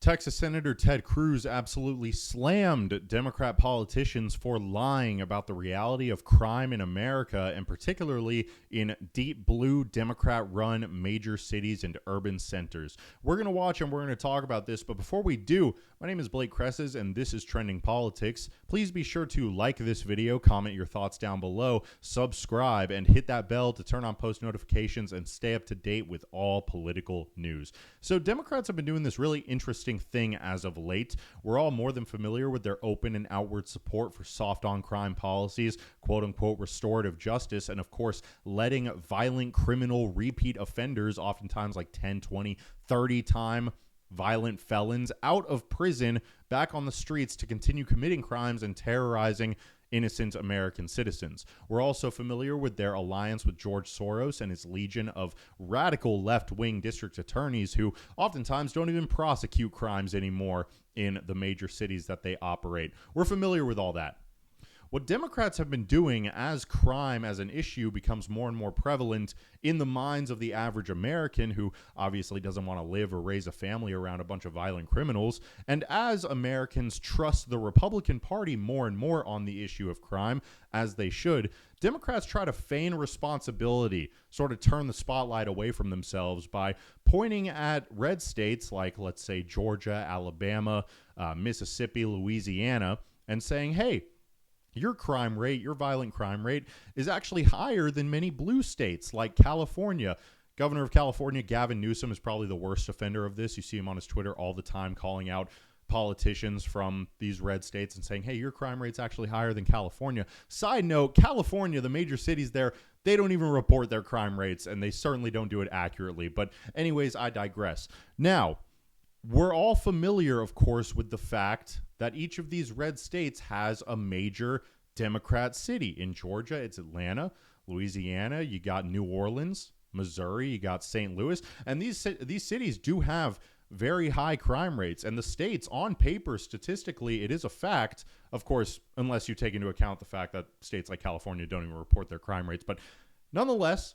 Texas Senator Ted Cruz absolutely slammed Democrat politicians for lying about the reality of crime in America, and particularly in deep blue Democrat-run major cities and urban centers. We're going to watch and we're going to talk about this, but before we do, my name is Blake Cresses, and this is Trending Politics. Please be sure to like this video, comment your thoughts down below, subscribe, and hit that bell to turn on post notifications and stay up to date with all political news. So Democrats have been doing this really interesting thing as of late. We're all more than familiar with their open and outward support for soft on crime policies, quote unquote restorative justice, and of course letting violent criminal repeat offenders, oftentimes like 10, 20, 30 time violent felons, out of prison back on the streets to continue committing crimes and terrorizing innocent American citizens. We're also familiar with their alliance with George Soros and his legion of radical left-wing district attorneys who oftentimes don't even prosecute crimes anymore in the major cities that they operate. We're familiar with all that. What Democrats have been doing as crime as an issue becomes more and more prevalent in the minds of the average American who obviously doesn't want to live or raise a family around a bunch of violent criminals, and as Americans trust the Republican Party more and more on the issue of crime, as they should, Democrats try to feign responsibility, sort of turn the spotlight away from themselves by pointing at red states like, let's say, Georgia, Alabama, Mississippi, Louisiana, and saying, hey, your crime rate, your violent crime rate is actually higher than many blue states like California. Governor of California, Gavin Newsom, is probably the worst offender of this. You see him on his Twitter all the time calling out politicians from these red states and saying, hey, your crime rate's actually higher than California. Side note, California, the major cities there, they don't even report their crime rates, and they certainly don't do it accurately. But anyways, I digress. Now, we're all familiar, of course, with the fact that each of these red states has a major Democrat city. In Georgia, it's Atlanta. Louisiana, you got New Orleans. Missouri, you got St. Louis. And these cities do have very high crime rates. And the states, on paper, statistically, it is a fact, of course, unless you take into account the fact that states like California don't even report their crime rates. But nonetheless,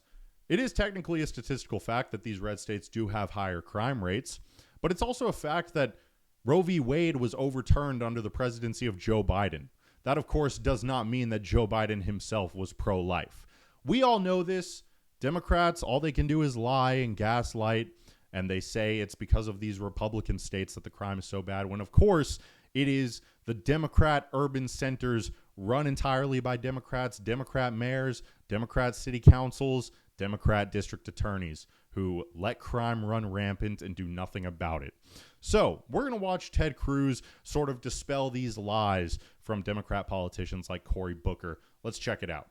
it is technically a statistical fact that these red states do have higher crime rates. But it's also a fact that Roe v. Wade was overturned under the presidency of Joe Biden. That, of course, does not mean that Joe Biden himself was pro-life. We all know this. Democrats, all they can do is lie and gaslight, and they say it's because of these Republican states that the crime is so bad, when, of course, it is the Democrat urban centers run entirely by Democrats, Democrat mayors, Democrat city councils, Democrat district attorneys who let crime run rampant and do nothing about it. So we're going to watch Ted Cruz sort of dispel these lies from Democrat politicians like Cory Booker. Let's check it out.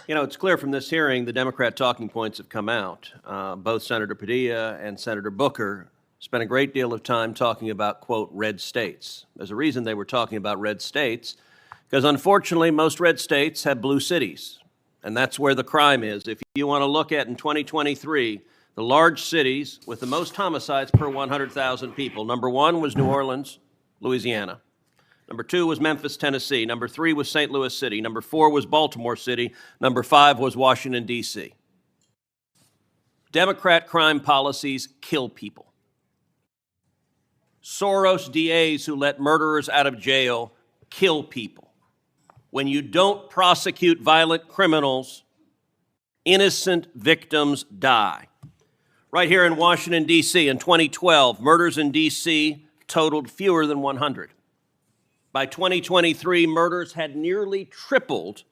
You know, it's clear from this hearing the Democrat talking points have come out. Both Senator Padilla and Senator Booker spent a great deal of time talking about, quote, red states. There's a reason they were talking about red states, because unfortunately most red states have blue cities. And that's where the crime is. If you want to look at in 2023, the large cities with the most homicides per 100,000 people, number one was New Orleans, Louisiana. Number two was Memphis, Tennessee. Number three was St. Louis City. Number four was Baltimore City. Number five was Washington, D.C. Democrat crime policies kill people. Soros DAs who let murderers out of jail kill people. When you don't prosecute violent criminals, innocent victims die. Right here in Washington, D.C., in 2012, murders in D.C. totaled fewer than 100. By 2023, murders had nearly tripled,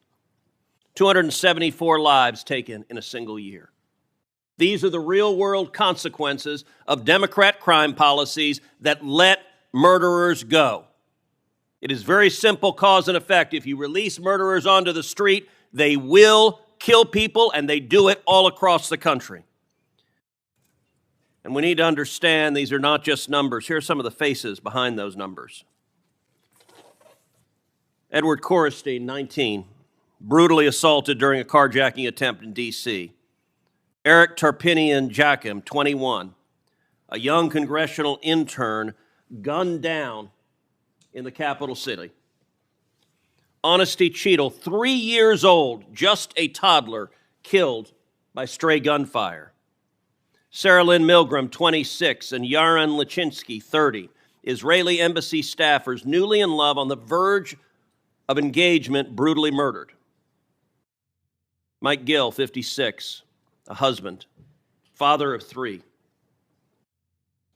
274 lives taken in a single year. These are the real-world consequences of Democrat crime policies that let murderers go. It is very simple cause and effect. If you release murderers onto the street, they will kill people, and they do it all across the country. And we need to understand these are not just numbers. Here are some of the faces behind those numbers. Edward Corestein, 19, brutally assaulted during a carjacking attempt in D.C. Eric Tarpinian Jackim, 21, a young congressional intern gunned down in the capital city. Honesty Cheadle, 3 years old, just a toddler, killed by stray gunfire. Sarah Lynn Milgram, 26, and Yaron Lachinsky, 30, Israeli embassy staffers newly in love on the verge of engagement, brutally murdered. Mike Gill, 56, a husband, father of 3.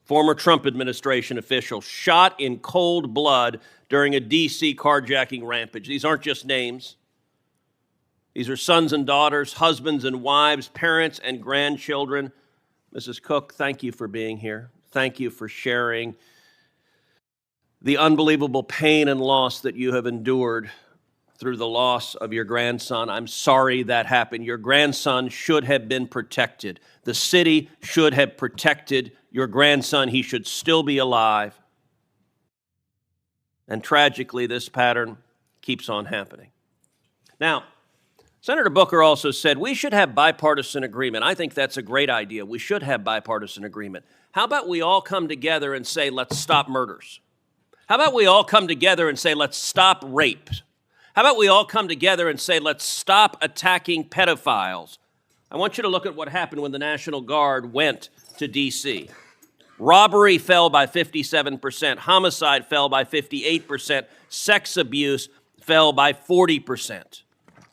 Former Trump administration official shot in cold blood during a D.C. carjacking rampage. These aren't just names. These are sons and daughters, husbands and wives, parents and grandchildren. Mrs. Cook, thank you for being here. Thank you for sharing the unbelievable pain and loss that you have endured through the loss of your grandson. I'm sorry that happened. Your grandson should have been protected. The city should have protected your grandson. He should still be alive. And tragically, this pattern keeps on happening. Now, Senator Booker also said we should have bipartisan agreement. I think that's a great idea. We should have bipartisan agreement. How about we all come together and say, let's stop murders? How about we all come together and say, let's stop rape? How about we all come together and say, let's stop attacking pedophiles? I want you to look at what happened when the National Guard went to D.C. Robbery fell by 57%. Homicide fell by 58%. Sex abuse fell by 40%.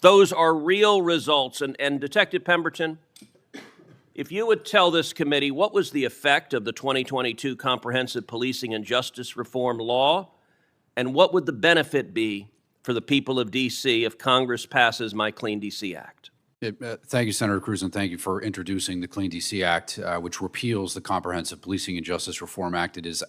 Those are real results. And Detective Pemberton, if you would tell this committee what was the effect of the 2022 Comprehensive Policing and Justice Reform Law, and what would the benefit be for the people of D.C. if Congress passes my Clean D.C. Act? Thank you, Senator Cruz, and thank you for introducing the Clean D.C. Act, which repeals the Comprehensive Policing and Justice Reform Act. It is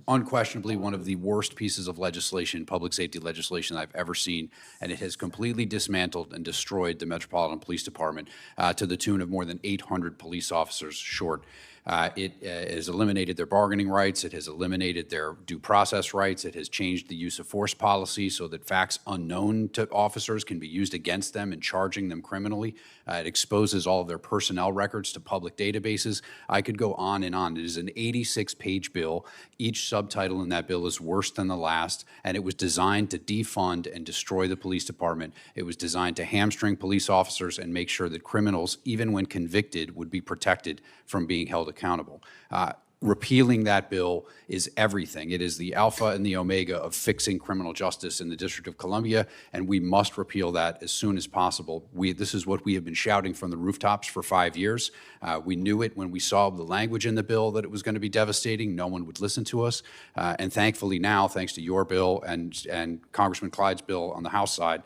unquestionably one of the worst pieces of legislation, public safety legislation I've ever seen, and it has completely dismantled and destroyed the Metropolitan Police Department to the tune of more than 800 police officers short. It has eliminated their bargaining rights. It has eliminated their due process rights. It has changed the use of force policy so that facts unknown to officers can be used against them in charging them criminally. It exposes all of their personnel records to public databases. I could go on and on. It is an 86-page bill. Each subtitle in that bill is worse than the last, and it was designed to defund and destroy the police department. It was designed to hamstring police officers and make sure that criminals, even when convicted, would be protected from being held accountable. Repealing that bill is everything. It is the alpha and the omega of fixing criminal justice in the District of Columbia, and we must repeal that as soon as possible. This is what we have been shouting from the rooftops for 5 years. We knew it when we saw the language in the bill that it was going to be devastating. No one would listen to us. And thankfully now, thanks to your bill and Congressman Clyde's bill on the House side,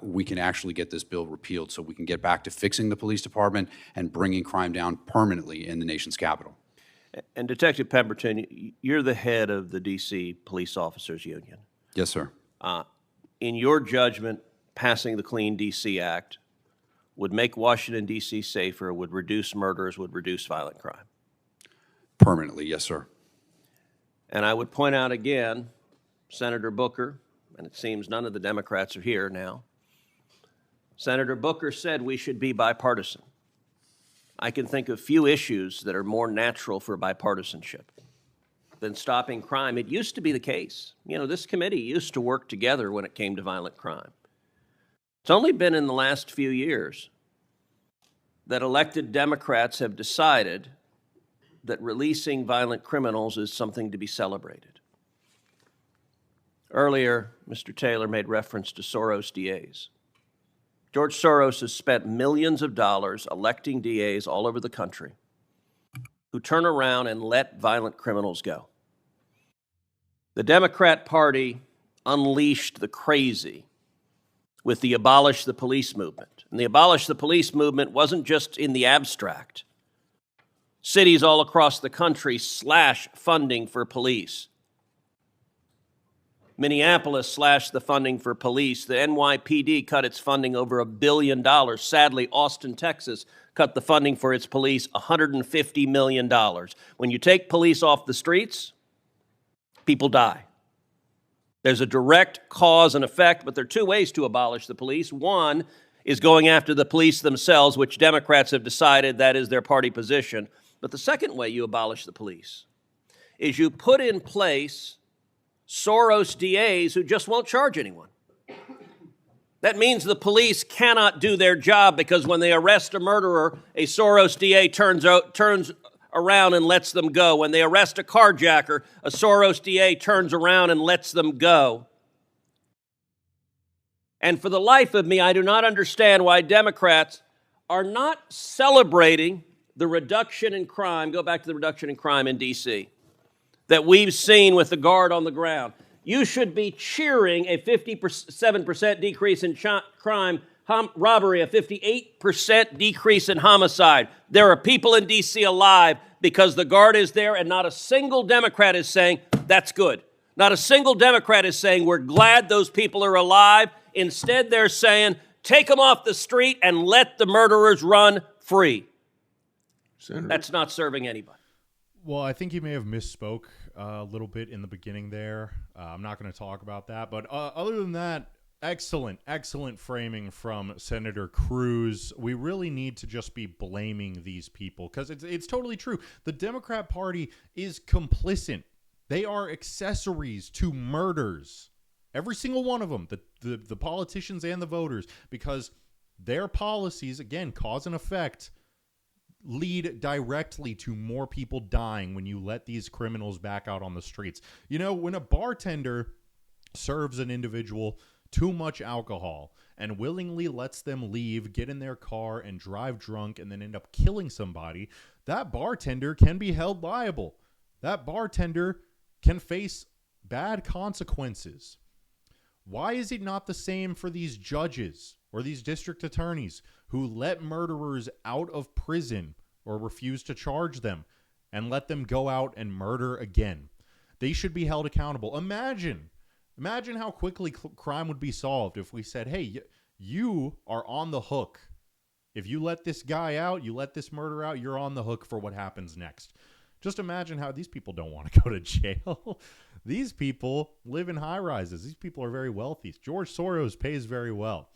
we can actually get this bill repealed so we can get back to fixing the police department and bringing crime down permanently in the nation's capital. And Detective Pemberton, you're the head of the D.C. Police Officers Union. Yes, sir. In your judgment, passing the Clean D.C. Act would make Washington, D.C. safer, would reduce murders, would reduce violent crime? Permanently, yes, sir. And I would point out again, Senator Booker, and it seems none of the Democrats are here now, Senator Booker said we should be bipartisan. I can think of few issues that are more natural for bipartisanship than stopping crime. It used to be the case. You know, this committee used to work together when it came to violent crime. It's only been in the last few years that elected Democrats have decided that releasing violent criminals is something to be celebrated. Earlier, Mr. Taylor made reference to Soros DAs. George Soros has spent millions of dollars electing DAs all over the country who turn around and let violent criminals go. The Democrat Party unleashed the crazy with the Abolish the Police movement. And the Abolish the Police movement wasn't just in the abstract. Cities all across the country slash funding for police. Minneapolis slashed the funding for police. The NYPD cut its funding over $1 billion. Sadly, Austin, Texas cut the funding for its police $150 million. When you take police off the streets, people die. There's a direct cause and effect, but there are two ways to abolish the police. One is going after the police themselves, which Democrats have decided that is their party position. But the second way you abolish the police is you put in place Soros DAs who just won't charge anyone. That means the police cannot do their job because when they arrest a murderer, a Soros DA turns around and lets them go. When they arrest a carjacker, a Soros DA turns around and lets them go. And for the life of me, I do not understand why Democrats are not celebrating the reduction in crime, go back to the reduction in crime in D.C., that we've seen with the guard on the ground. You should be cheering a 57% decrease in crime, robbery, a 58% decrease in homicide. There are people in D.C. alive because the guard is there, and not a single Democrat is saying, that's good. Not a single Democrat is saying, we're glad those people are alive. Instead, they're saying, take them off the street and let the murderers run free. Senator. That's not serving anybody. Well, I think you may have misspoke a little bit in the beginning there. I'm not going to talk about that. But other than that, excellent framing from Senator Cruz. We really need to just be blaming these people because it's totally true. The Democrat Party is complicit. They are accessories to murders. Every single one of them, the politicians and the voters, because their policies, again, cause and effect, lead directly to more people dying when you let these criminals back out on the streets. You know, when a bartender serves an individual too much alcohol and willingly lets them leave, get in their car and drive drunk and then end up killing somebody, that bartender can be held liable. That bartender can face bad consequences. Why is it not the same for these judges or these district attorneys who let murderers out of prison or refuse to charge them and let them go out and murder again? They should be held accountable. Imagine how quickly crime would be solved if we said, hey, you are on the hook. If you let this guy out, you let this murderer out, you're on the hook for what happens next. Just imagine how these people don't want to go to jail. These people live in high rises. These people are very wealthy. George Soros pays very well.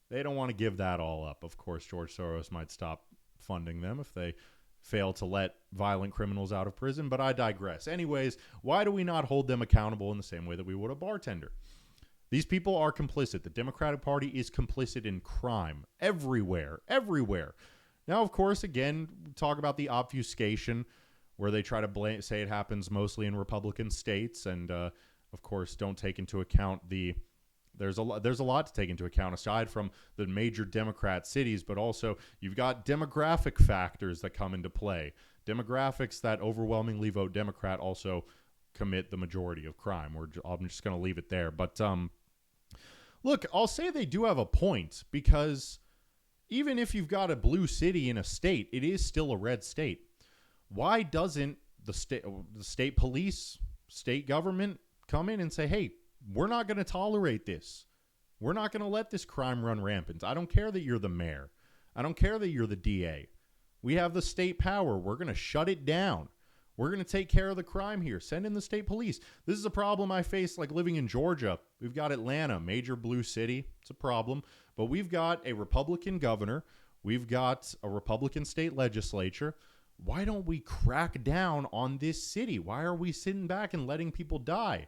They don't want to give that all up. Of course, George Soros might stop funding them if they fail to let violent criminals out of prison, but I digress. Anyways, why do we not hold them accountable in the same way that we would a bartender? These people are complicit. The Democratic Party is complicit in crime everywhere. Now, of course, again, talk about the obfuscation where they try to say it happens mostly in Republican states, and of course, don't take into account there's a lot to take into account aside from the major Democrat cities, but also you've got demographic factors that come into play. Demographics that overwhelmingly vote Democrat also commit the majority of crime. I'm just going to leave it there. But look, I'll say they do have a point because even if you've got a blue city in a state, it is still a red state. Why doesn't the state police, state government come in and say, hey, we're not going to tolerate this. We're not going to let this crime run rampant. I don't care that you're the mayor. I don't care that you're the DA. We have the state power. We're going to shut it down. We're going to take care of the crime here. Send in the state police. This is a problem I face like living in Georgia. We've got Atlanta, major blue city. It's a problem. But we've got a Republican governor. We've got a Republican state legislature. Why don't we crack down on this city? Why are we sitting back and letting people die?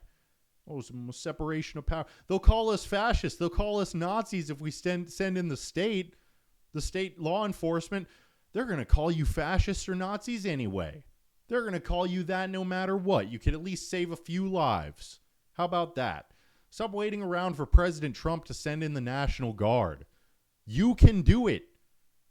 Oh, some separation of power. They'll call us fascists. They'll call us Nazis if we send in the state law enforcement. They're going to call you fascists or Nazis anyway. They're going to call you that no matter what. You could at least save a few lives. How about that? Stop waiting around for President Trump to send in the National Guard. You can do it.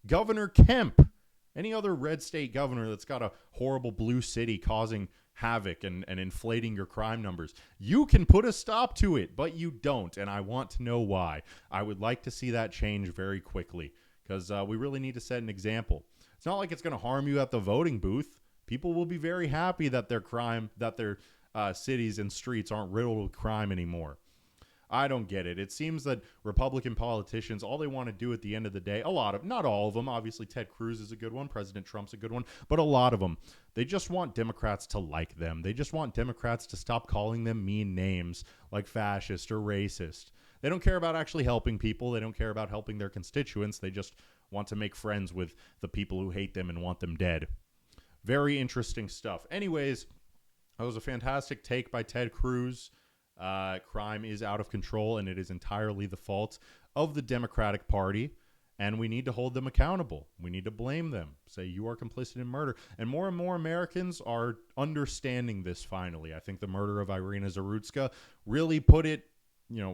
Governor Kemp, any other red state governor that's got a horrible blue city causing havoc and inflating your crime numbers, you can put a stop to it, but you don't, and I want to know why. I would like to see that change very quickly because we really need to set an example. It's not like it's going to harm you at the voting booth. People will be very happy that their cities and streets aren't riddled with crime anymore. I don't get it. It seems that Republican politicians, all they want to do at the end of the day, not all of them, obviously Ted Cruz is a good one, President Trump's a good one, but a lot of them, they just want Democrats to like them. They just want Democrats to stop calling them mean names like fascist or racist. They don't care about actually helping people. They don't care about helping their constituents. They just want to make friends with the people who hate them and want them dead. Very interesting stuff. Anyways, that was a fantastic take by Ted Cruz. Crime is out of control, and it is entirely the fault of the Democratic Party, and we need to hold them accountable. We need to blame them, say you are complicit in murder. And more Americans are understanding this finally. I think the murder of Irina Zarutska really put it,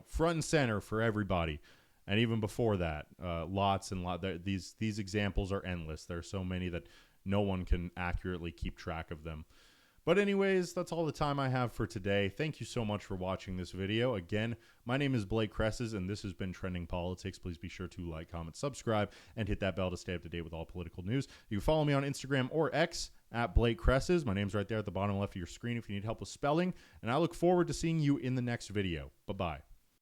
front and center for everybody. And even before that, lots and lots. These examples are endless. There are so many that no one can accurately keep track of them. But anyways, that's all the time I have for today. Thank you so much for watching this video. Again, my name is Blake Cresses, and this has been Trending Politics. Please be sure to like, comment, subscribe, and hit that bell to stay up to date with all political news. You can follow me on Instagram or X at Blake Cresses. My name's right there at the bottom left of your screen if you need help with spelling. And I look forward to seeing you in the next video. Bye-bye.